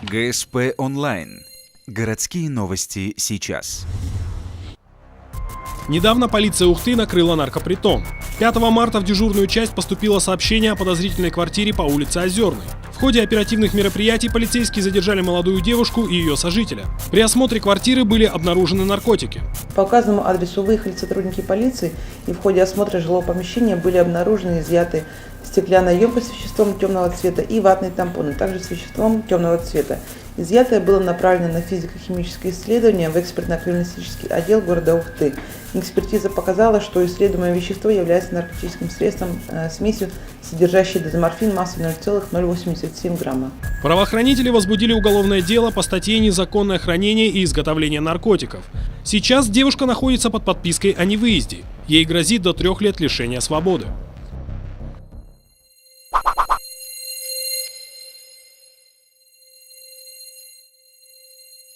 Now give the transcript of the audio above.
ГСП онлайн. Городские новости сейчас. Недавно полиция Ухты накрыла наркопритон. 5 марта в дежурную часть поступило сообщение о подозрительной квартире по улице Озерной. В ходе оперативных мероприятий полицейские задержали молодую девушку и ее сожителя. При осмотре квартиры были обнаружены наркотики. По указанному адресу выехали сотрудники полиции, и в ходе осмотра жилого помещения были обнаружены и изъяты стеклянная емкость с веществом темного цвета и ватные тампоны, также с веществом темного цвета. Изъятое было направлено на физико-химические исследования в экспертно-криминалистический отдел города Ухты. Экспертиза показала, что исследуемое вещество является наркотическим средством, смесью, содержащей дезморфин массой 0,087 грамма. Правоохранители возбудили уголовное дело по статье «Незаконное хранение и изготовление наркотиков». Сейчас девушка находится под подпиской о невыезде. Ей грозит до 3 лет лишения свободы.